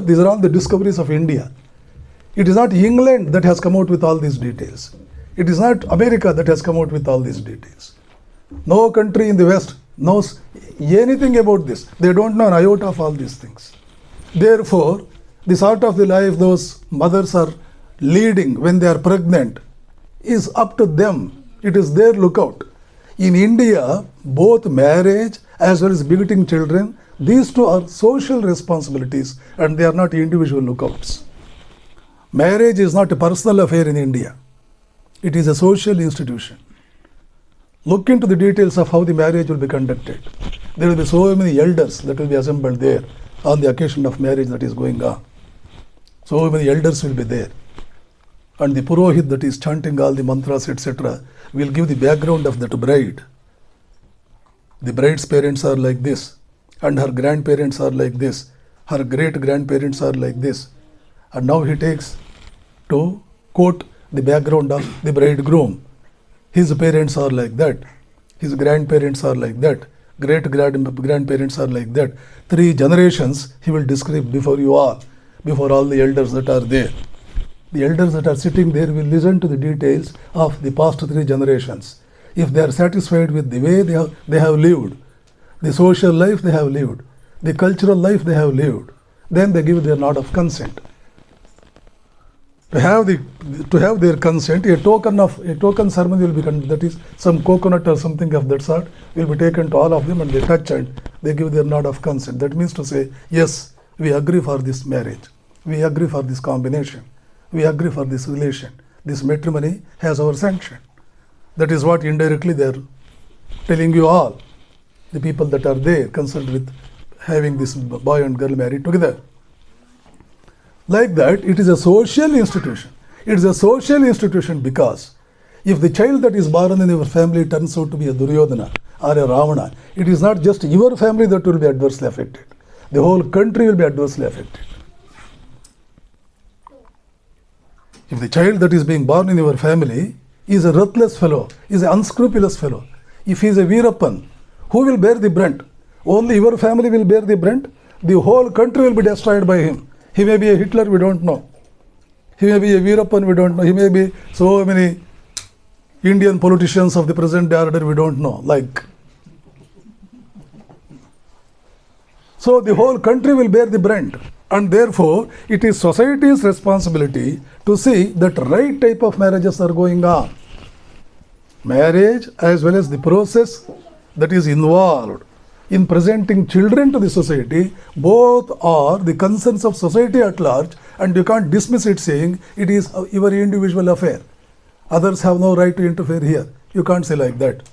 These are all the discoveries of India. It is not England that has come out with all these details. It is not America that has come out with all these details. No country in the West knows anything about this. They don't know an iota of all these things. Therefore, the sort of the life those mothers are leading when they are pregnant is up to them. It is their lookout. In India, both marriage as well as begetting children, these two are social responsibilities and they are not individual lookouts. Marriage is not a personal affair in India. It is a social institution. Look into the details of how the marriage will be conducted. There will be so many elders that will be assembled there on the occasion of marriage that is going on. So many elders will be there. And the Purohit that is chanting all the mantras, etc., will give the background of that bride. The bride's parents are like this, and her grandparents are like this, her great-grandparents are like this. And now he takes to quote the background of the bridegroom. His parents are like that, his grandparents are like that, great-grandparents are like that. 3 generations he will describe before you all, before all the elders that are there. The elders that are sitting there will listen to the details of the past 3 generations. If they are satisfied with the way they have lived, the social life they have lived, the cultural life they have lived, then they give their nod of consent. To have their consent, a token ceremony will be conducted, that is some coconut or something of that sort will be taken to all of them and they touch and they give their nod of consent. That means to say, yes, we agree for this marriage, we agree for this combination, we agree for this relation, this matrimony has our sanction. That is what indirectly they are telling you all, the people that are there concerned with having this boy and girl married together. Like that, it is a social institution. It is a social institution because if the child that is born in your family turns out to be a Duryodhana or a Ravana, it is not just your family that will be adversely affected. The whole country will be adversely affected. If the child that is being born in your family is a ruthless fellow, is an unscrupulous fellow, if he is a Veerappan, who will bear the brunt? Only your family will bear the brunt. The whole country will be destroyed by him. He may be a Hitler, we don't know. He may be a Veerappan, we don't know. He may be so many Indian politicians of the present day order, we don't know. So the whole country will bear the brunt. And therefore, it is society's responsibility to see that right type of marriages are going on. Marriage as well as the process that is involved in presenting children to the society, both are the concerns of society at large, and you can't dismiss it saying it is your individual affair. Others have no right to interfere here. You can't say like that.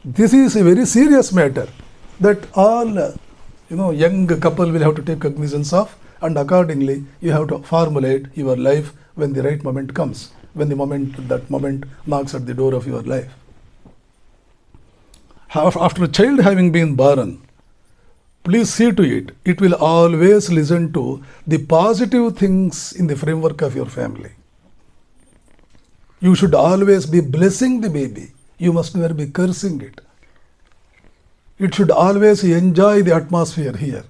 This is a very serious matter that all young couple will have to take cognizance of, and accordingly you have to formulate your life when the right moment comes, when that moment knocks at the door of your life. After a child having been born, please see to it, it will always listen to the positive things in the framework of your family. You should always be blessing the baby. You must never be cursing it. It should always enjoy the atmosphere here.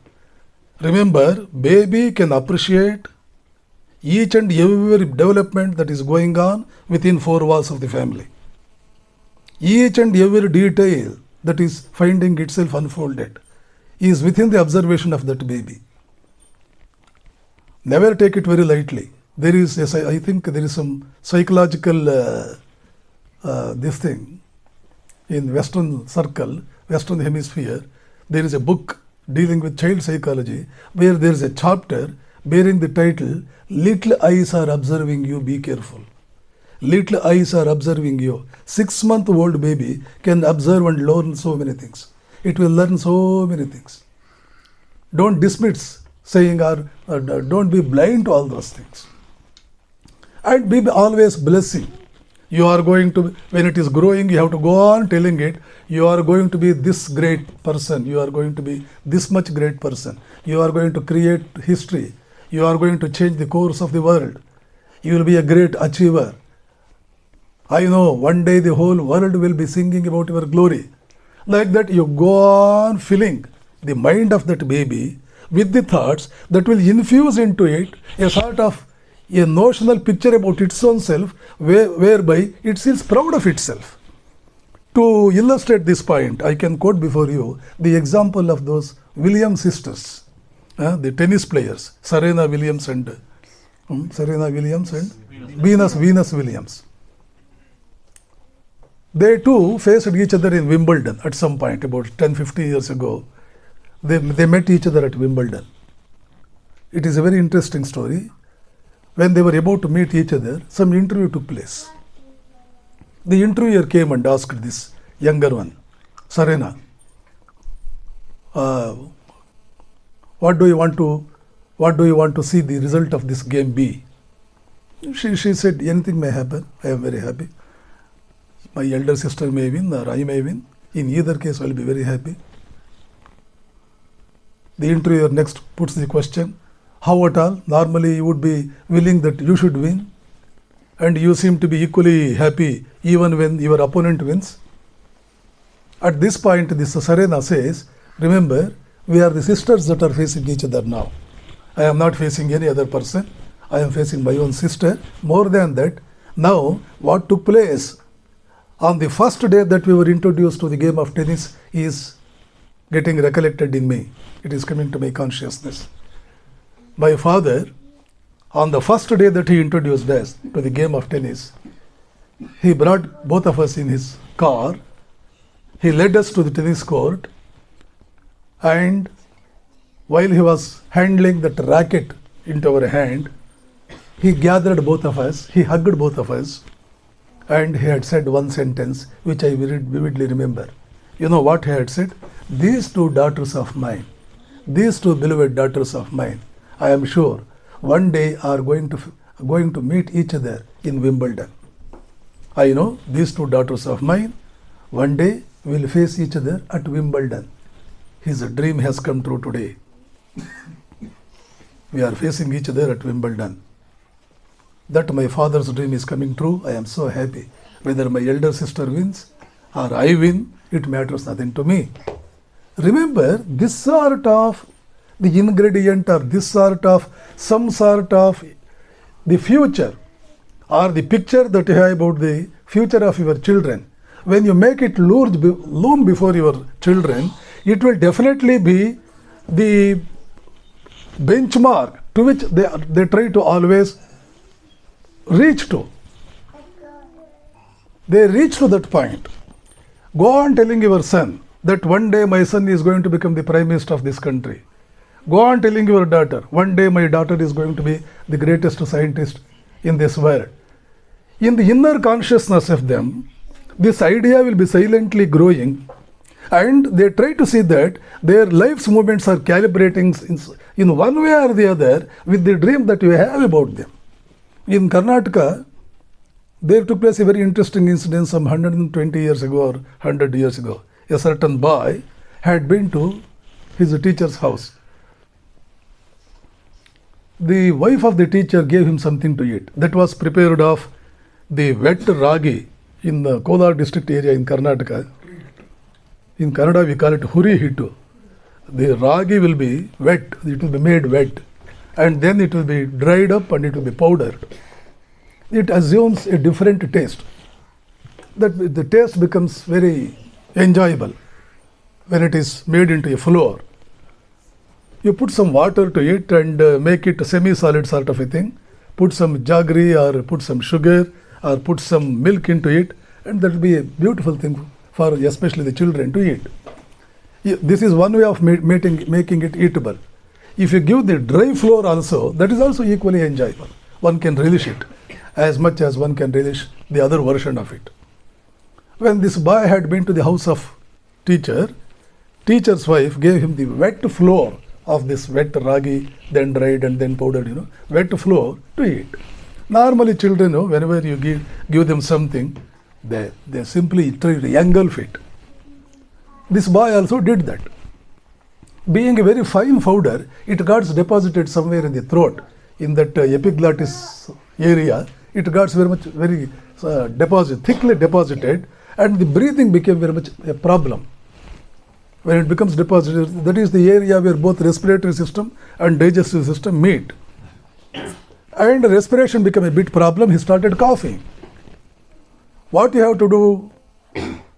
Remember, baby can appreciate each and every development that is going on within 4 walls of the family. Each and every detail that is finding itself unfolded is within the observation of that baby. Never take it very lightly. There is, I think there is some psychological this thing in Western circle, Western hemisphere. There is a book dealing with child psychology where there is a chapter bearing the title, Little Eyes Are Observing You, Be Careful. Little eyes are observing you. 6-month-old baby can observe and learn so many things. It will learn so many things. Don't dismiss saying or don't be blind to all those things. And be always blessing. You are going to, when it is growing, you have to go on telling it, you are going to be this great person. You are going to be this much great person. You are going to create history. You are going to change the course of the world. You will be a great achiever. I know one day the whole world will be singing about your glory. Like that, you go on filling the mind of that baby with the thoughts that will infuse into it a sort of a notional picture about its own self, whereby it feels proud of itself. To illustrate this point, I can quote before you the example of those Williams sisters, the tennis players, Serena Williams and Venus Williams. They too faced each other in Wimbledon at some point, about 10-15 years ago. They met each other at Wimbledon. It is a very interesting story. When they were about to meet each other, some interview took place. The interviewer came and asked this younger one, Serena, what do you want to see the result of this game be? She said, anything may happen. I am very happy. My elder sister may win or I may win. In either case, I will be very happy. The interviewer next puts the question, how at all? Normally you would be willing that you should win, and you seem to be equally happy even when your opponent wins. At this point, this Serena says, remember, we are the sisters that are facing each other now. I am not facing any other person. I am facing my own sister. More than that, now what took place on the first day that we were introduced to the game of tennis is getting recollected in me. It is coming to my consciousness. My father, on the first day that he introduced us to the game of tennis, he brought both of us in his car. He led us to the tennis court, and while he was handling that racket into our hand, he gathered both of us, he hugged both of us, and he had said one sentence which I vividly remember. You know what he had said? These two daughters of mine, these two beloved daughters of mine, I am sure one day are going to meet each other in Wimbledon. I know these two daughters of mine one day will face each other at Wimbledon. His dream has come true today. We are facing each other at Wimbledon. That my father's dream is coming true. I am so happy. Whether my elder sister wins or I win, it matters nothing to me. Remember, this sort of the ingredient or this sort of some sort of the future or the picture that you have about the future of your children, when you make it loom before your children, it will definitely be the benchmark to which they try to always reach to. They reach to that point. Go on telling your son that one day my son is going to become the Prime Minister of this country. Go on telling your daughter, one day my daughter is going to be the greatest scientist in this world. In the inner consciousness of them, this idea will be silently growing, and they try to see that their life's movements are calibrating in one way or the other with the dream that you have about them. In Karnataka, there took place a very interesting incident some 120 years ago or 100 years ago. A certain boy had been to his teacher's house. The wife of the teacher gave him something to eat that was prepared of the wet ragi in the Kolar district area in Karnataka. In Kannada we call it huri hittu. The ragi will be wet, it will be made wet, and then it will be dried up and it will be powdered. It assumes a different taste. That the taste becomes very enjoyable when it is made into a flour. You put some water to it and make it a semi-solid sort of a thing. Put some jaggery or put some sugar or put some milk into it, and that will be a beautiful thing for especially the children to eat. This is one way of making it eatable. If you give the dry flour also, that is also equally enjoyable. One can relish it as much as one can relish the other version of it. When this boy had been to the house of teacher's wife gave him the wet flour of this wet ragi, then dried and then powdered, wet flour to eat. Normally children, whenever you give them something, they simply try to engulf it. This boy also did that. Being a very fine powder, it got deposited somewhere in the throat, in that epiglottis area. It got very thickly deposited, and the breathing became very much a problem. When it becomes deposited, that is the area where both respiratory system and digestive system meet. And respiration became a bit problem. He started coughing. What you have to do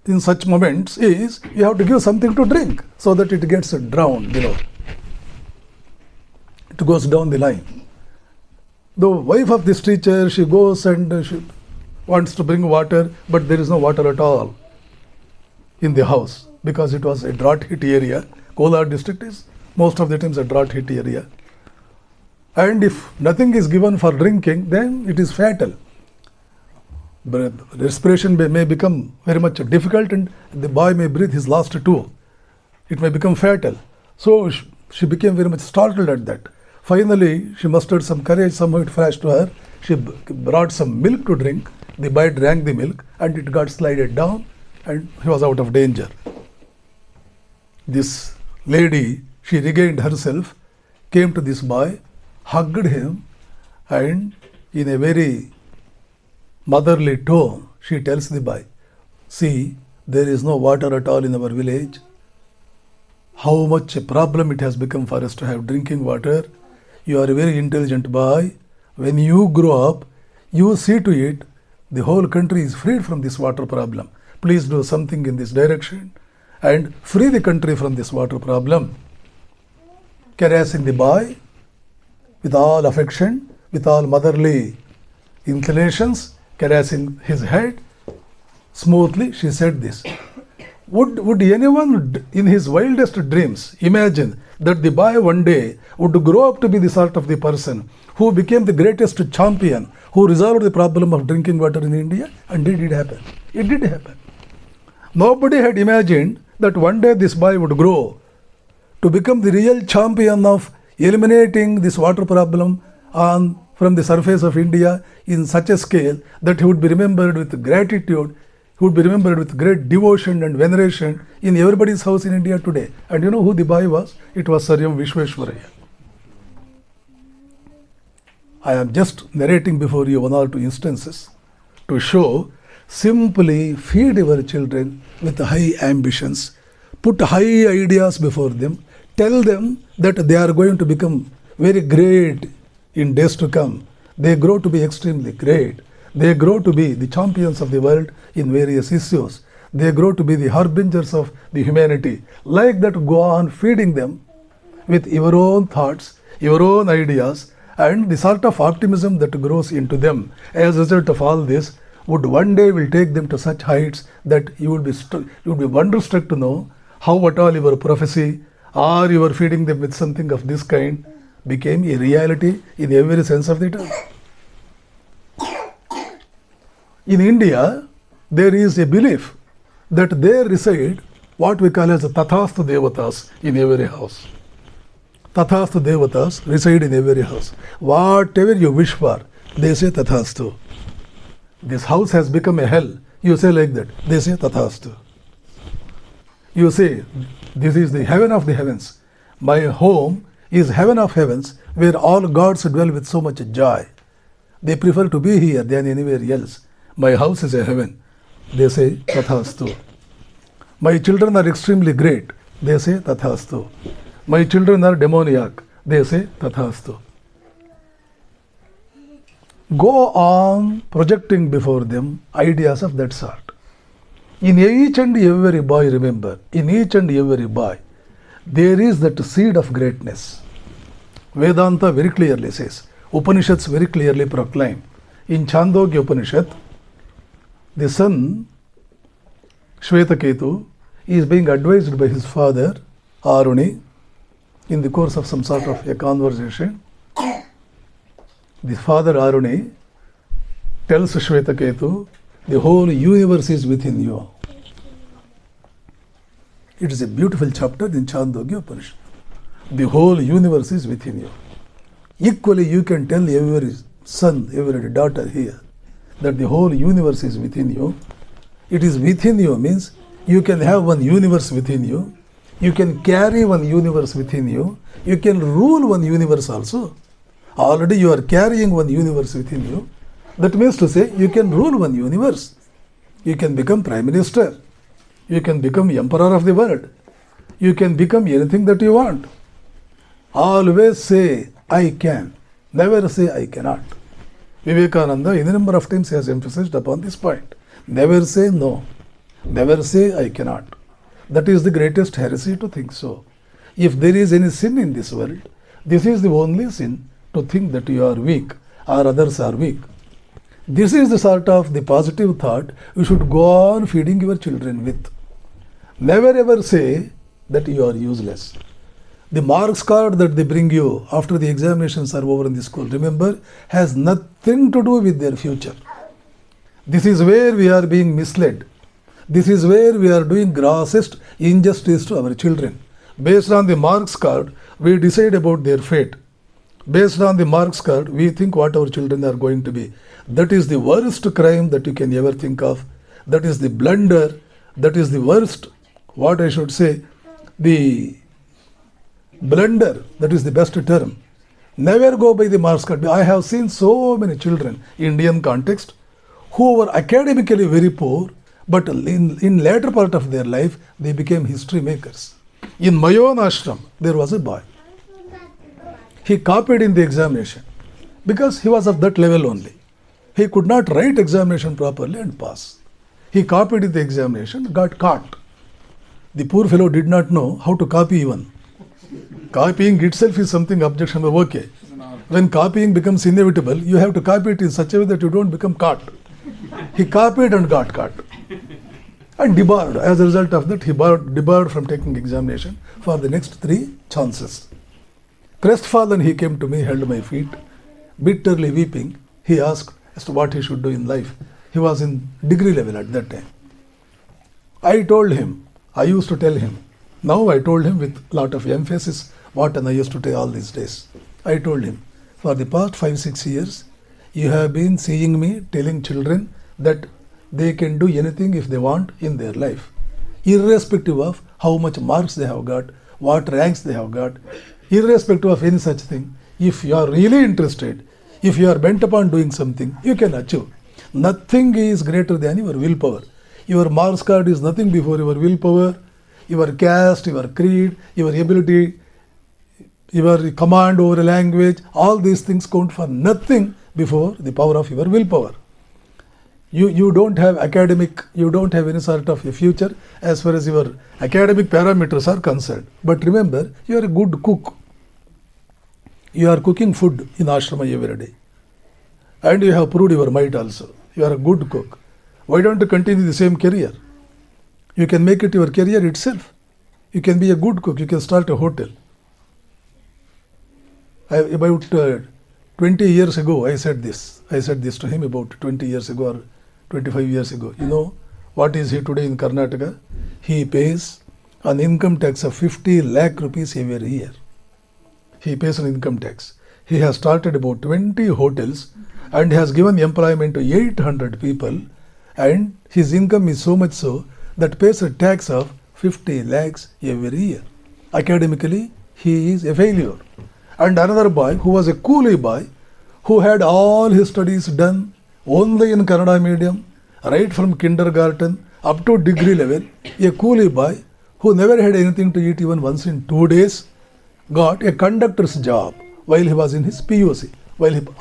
in such moments is you have to give something to drink so that it gets drowned below. It goes down the line. The wife of this teacher, she goes and she wants to bring water, but there is no water at all in the house because it was a drought hit area. Kolar district is most of the times a drought hit area. And if nothing is given for drinking, then it is fatal. But respiration may become very much difficult and the boy may breathe his last two. It may become fatal. So she became very much startled at that. Finally, she mustered some courage, somehow it flashed to her. She brought some milk to drink. The boy drank the milk and it got slided down and he was out of danger. This lady, she regained herself, came to this boy, hugged him, and in a very motherly tone, she tells the boy, see, there is no water at all in our village. How much a problem it has become for us to have drinking water. You are a very intelligent boy. When you grow up, you see to it, the whole country is freed from this water problem. Please do something in this direction and free the country from this water problem. Caressing the boy with all affection, with all motherly inclinations, caressing his head, smoothly she said this. Would anyone in his wildest dreams imagine that the boy one day would grow up to be the sort of the person who became the greatest champion, who resolved the problem of drinking water in India? And did it happen? It did happen. Nobody had imagined that one day this boy would grow to become the real champion of eliminating this water problem from the surface of India in such a scale that he would be remembered with gratitude, he would be remembered with great devotion and veneration in everybody's house in India today. And you know who the boy was? It was Sir M. Vishweshwaraya. I am just narrating before you one or two instances to show simply feed your children with high ambitions, put high ideas before them, tell them that they are going to become very great in days to come. They grow to be extremely great. They grow to be the champions of the world in various issues. They grow to be the harbingers of the humanity. Like that, go on feeding them with your own thoughts, your own ideas, and the sort of optimism that grows into them as a result of all this would one day will take them to such heights that you will be wonderstruck to know how at all your prophecy or you are feeding them with something of this kind became a reality in every sense of the term. In India, there is a belief that there reside what we call as Tathastu Devatas in every house. Tathastu Devatas reside in every house. Whatever you wish for, they say Tathastu. This house has become a hell. You say like that. They say Tathastu. You say, this is the heaven of the heavens. My home is heaven of heavens where all gods dwell with so much joy. They prefer to be here than anywhere else. My house is a heaven. They say Tathastu. My children are extremely great. They say Tathastu. My children are demoniac. They say Tathastu. Go on projecting before them ideas of that sort. In each and every boy, remember, in each and every boy, there is that seed of greatness. Vedanta very clearly says, Upanishads very clearly proclaim. In Chandogya Upanishad, the son, Shvetaketu, is being advised by his father, Aruni, in the course of some sort of a conversation. The father Aruni tells Shvetaketu, the whole universe is within you. It is a beautiful chapter in Chandogya Upanishad. The whole universe is within you. Equally, you can tell every son, every daughter here that the whole universe is within you. It is within you means you can have one universe within you. You can carry one universe within you. You can rule one universe also. Already you are carrying one universe within you. That means to say you can rule one universe. You can become Prime Minister. You can become Emperor of the world. You can become anything that you want. Always say, I can. Never say, I cannot. Vivekananda, any number of times, has emphasized upon this point. Never say no. Never say, I cannot. That is the greatest heresy to think so. If there is any sin in this world, this is the only sin, to think that you are weak or others are weak. This is the sort of the positive thought you should go on feeding your children with. Never ever say that you are useless. The marks card that they bring you after the examinations are over in the school, remember, has nothing to do with their future. This is where we are being misled. This is where we are doing grossest injustice to our children. Based on the marks card, we decide about their fate. Based on the marks card, we think what our children are going to be. That is the worst crime that you can ever think of. That is the blunder. That is the worst, what I should say, the blunder. That is the best term. Never go by the marks card. I have seen so many children in Indian context who were academically very poor, but in later part of their life, they became history makers. In my own ashram, there was a boy. He copied in the examination because he was of that level only. He could not write examination properly and pass. He copied in the examination, got caught. The poor fellow did not know how to copy even. Copying itself is something objectionable. Okay. When copying becomes inevitable, you have to copy it in such a way that you don't become caught. He copied and got caught. And debarred. As a result of that, he debarred from taking examination for the next 3 chances. Crestfallen, he came to me, held my feet, bitterly weeping. He asked as to what he should do in life. He was in degree level at that time. I told him, I used to tell him, now I told him with lot of emphasis what I used to tell all these days. I told him, for the past 5-6 years, you have been seeing me telling children that they can do anything if they want in their life, irrespective of how much marks they have got, what ranks they have got, irrespective of any such thing. If you are really interested, if you are bent upon doing something, you can achieve. Nothing is greater than your willpower. Your marks card is nothing before your willpower, your caste, your creed, your ability, your command over a language. All these things count for nothing before the power of your willpower. You don't have academic, you don't have any sort of a future as far as your academic parameters are concerned. But remember, you are a good cook. You are cooking food in ashrama every day. And you have proved your might also. You are a good cook. Why don't you continue the same career? You can make it your career itself. You can be a good cook. You can start a hotel. About 20 years ago, I said this. I said this to him about 20 years ago or 25 years ago. You know, what is he today in Karnataka? He pays an income tax of 50 lakh rupees every year. He pays an income tax. He has started about 20 hotels and has given employment to 800 people, and his income is so much so that pays a tax of 50 lakhs every year. Academically, he is a failure. And another boy who was a coolie boy, who had all his studies done only in Kannada medium, right from kindergarten up to degree level, a coolie boy who never had anything to eat even once in 2 days, got a conductor's job while he was in his PUC.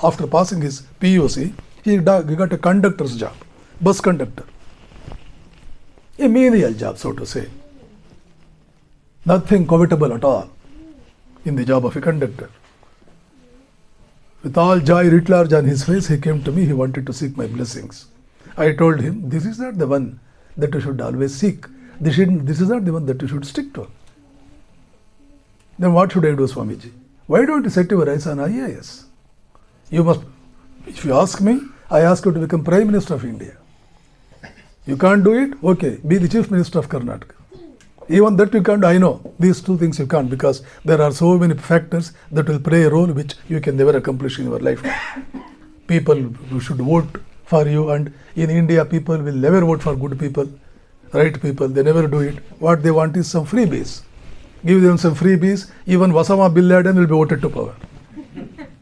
After passing his PUC, he got a conductor's job, bus conductor. A menial job, so to say. Nothing covetable at all in the job of a conductor. With all joy writ large on his face, he came to me. He wanted to seek my blessings. I told him, this is not the one that you should always seek. This is not the one that you should stick to. Then what should I do, Swamiji? Why don't you set your eyes on IAS? You must, if you ask me, I ask you to become Prime Minister of India. You can't do it? Okay, be the Chief Minister of Karnataka. Even that you can't, I know. These 2 things you can't, because there are so many factors that will play a role which you can never accomplish in your lifetime. People who should vote for you, and in India people will never vote for good people, right people. They never do it. What they want is some freebies. Give them some freebies. Even Osama bin Laden will be voted to power.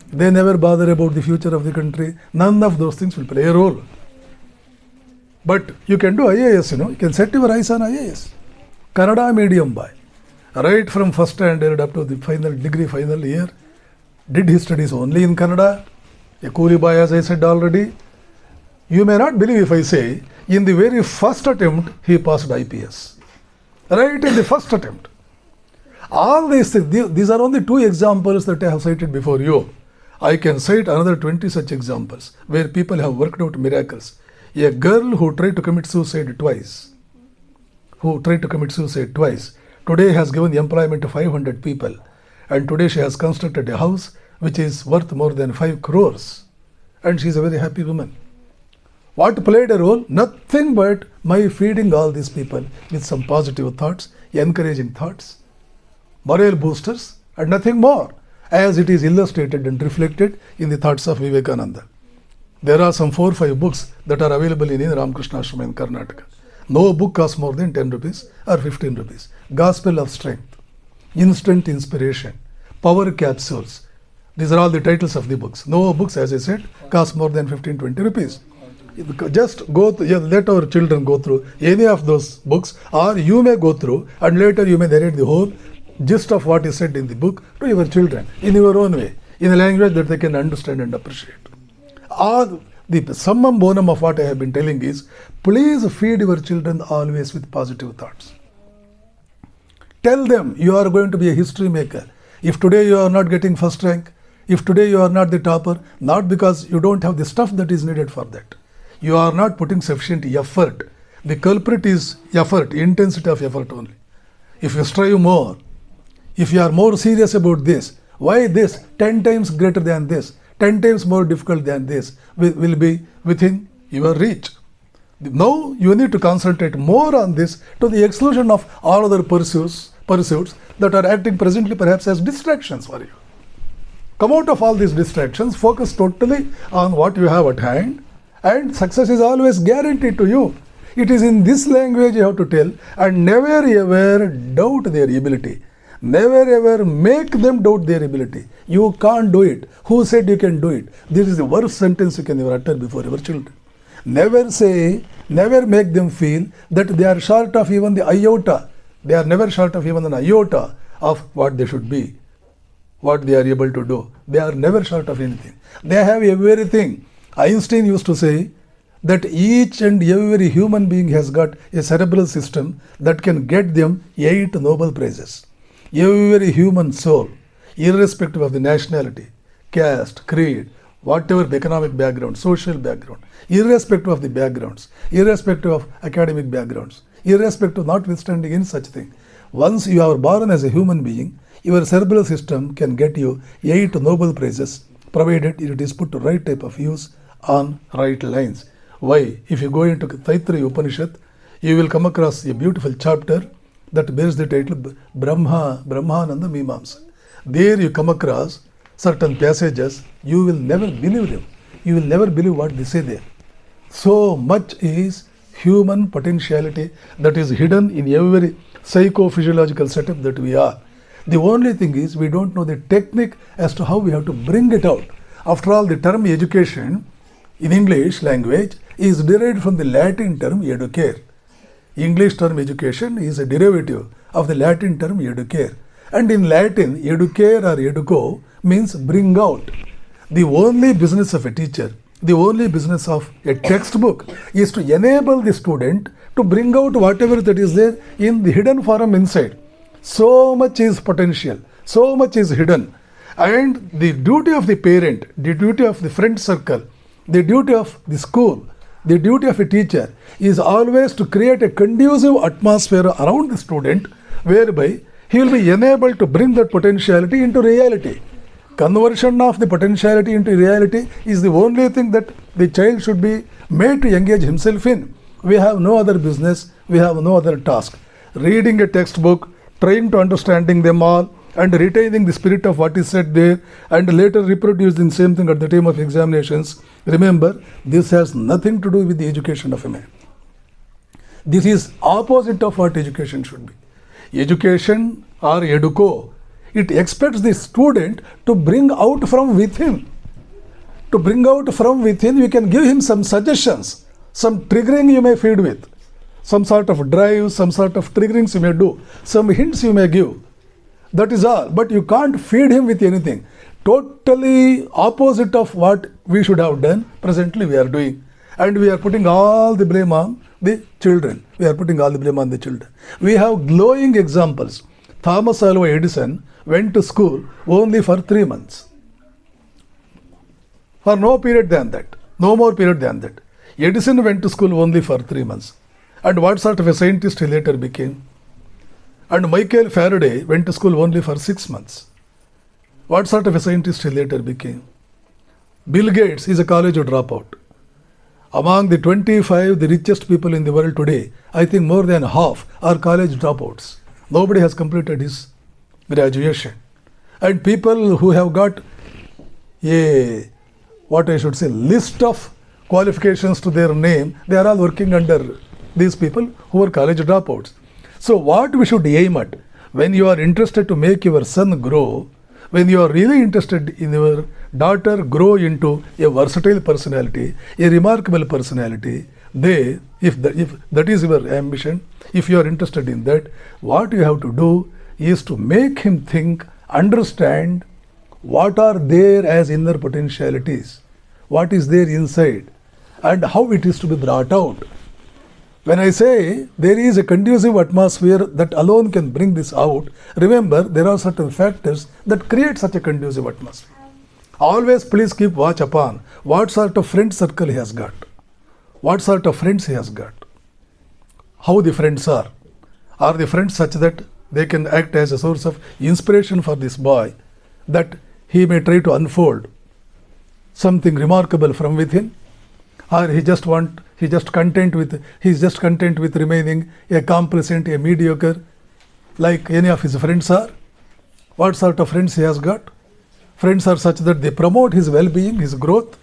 They never bother about the future of the country. None of those things will play a role. But you can do IAS, you know. You can set your eyes on IAS. Kannada medium boy. right from first standard up to the final degree, final year, did his studies only in Kannada, a coolie boy, as I said already. You may not believe if I say, in the very first attempt, he passed IPS. Right in the first attempt. All these things, these are only 2 examples that I have cited before you. I can cite another 20 such examples where people have worked out miracles. A girl who tried to commit suicide twice, today has given employment to 500 people, and today she has constructed a house which is worth more than 5 crores, and she is a very happy woman. What played a role? Nothing but my feeding all these people with some positive thoughts, encouraging thoughts, morale boosters, and nothing more, as it is illustrated and reflected in the thoughts of Vivekananda. There are some 4 or 5 books that are available in Ramakrishna Ashram in Karnataka. No book costs more than 10 rupees or 15 rupees. Gospel of Strength, Instant Inspiration, Power Capsules. These are all the titles of the books. No books, as I said, cost more than 15-20 rupees. Just go through, let our children go through any of those books, or you may go through and later you may narrate the whole gist of what is said in the book to your children in your own way, in a language that they can understand and appreciate. All the summum bonum of what I have been telling is, please feed your children always with positive thoughts. Tell them you are going to be a history maker. If today you are not getting first rank, if today you are not the topper, not because you don't have the stuff that is needed for that. You are not putting sufficient effort. The culprit is effort, intensity of effort only. If you strive more, if you are more serious about this, why this 10 times greater than this, 10 times more difficult than this will be within your reach. Now you need to concentrate more on this to the exclusion of all other pursuits that are acting presently perhaps as distractions for you. Come out of all these distractions, focus totally on what you have at hand, and success is always guaranteed to you. It is in this language you have to tell, and never ever doubt their ability. Never ever make them doubt their ability. You can't do it. Who said you can do it? This is the worst sentence you can ever utter before your children. Never say, never make them feel that they are short of even the iota. They are never short of even an iota of what they should be, what they are able to do. They are never short of anything. They have everything. Einstein used to say that each and every human being has got a cerebral system that can get them 8 Nobel Prizes. Every human soul, irrespective of the nationality, caste, creed, whatever economic background, social background, irrespective of the backgrounds, irrespective of academic backgrounds, irrespective, notwithstanding any such thing, once you are born as a human being, your cerebral system can get you 8 Nobel Prizes, provided it is put to right type of use on right lines. Why? If you go into Taittiriya Upanishad, you will come across a beautiful chapter that bears the title Brahmananda Mimamsa. There you come across certain passages, you will never believe them. You will never believe what they say there. So much is human potentiality that is hidden in every psychophysiological setup that we are. The only thing is we don't know the technique as to how we have to bring it out. After all, the term education in English language is derived from the Latin term educare. English term education is a derivative of the Latin term educare. And in Latin, educare or educo means bring out. The only business of a teacher, the only business of a textbook is to enable the student to bring out whatever that is there in the hidden form inside. So much is potential, so much is hidden. And the duty of the parent, the duty of the friend circle, the duty of the school, the duty of a teacher is always to create a conducive atmosphere around the student whereby he will be enabled to bring that potentiality into reality. Conversion of the potentiality into reality is the only thing that the child should be made to engage himself in. We have no other business, we have no other task. Reading a textbook, trying to understanding them all, and retaining the spirit of what is said there, and later reproducing the same thing at the time of examinations. Remember, this has nothing to do with the education of a man. This is opposite of what education should be. Education or educo, it expects the student to bring out from within. To bring out from within, we can give him some suggestions, some triggering you may feed with. some sort of drive, some sort of triggerings you may do, some hints you may give. That is all. But you can't feed him with anything. Totally opposite of what we should have done, presently we are doing. And we are putting all the blame on the children. We have glowing examples. Thomas Alva Edison went to school only for 3 months. For no more period than that. Edison went to school only for 3 months. And what sort of a scientist he later became? And Michael Faraday went to school only for 6 months. What sort of a scientist he later became? Bill Gates is a college dropout. Among the 25 the richest people in the world today, I think more than half are college dropouts. Nobody has completed his graduation. And people who have got a, list of qualifications to their name, they are all working under these people who are college dropouts. So what we should aim at, when you are interested to make your son grow, when you are really interested in your daughter grow into a versatile personality, a remarkable personality, if that is your ambition, if you are interested in that, what you have to do is to make him think, understand what are there as inner potentialities, what is there inside, and how it is to be brought out. When I say there is a conducive atmosphere that alone can bring this out, remember there are certain factors that create such a conducive atmosphere. Always please keep watch upon what sort of friend circle he has got, what sort of friends he has got, how the friends are. Are the friends such that they can act as a source of inspiration for this boy, that he may try to unfold something remarkable from within? Or he is just content with remaining a complacent, a mediocre, like any of his friends are? What sort of friends he has got? Friends are such that they promote his well-being, his growth.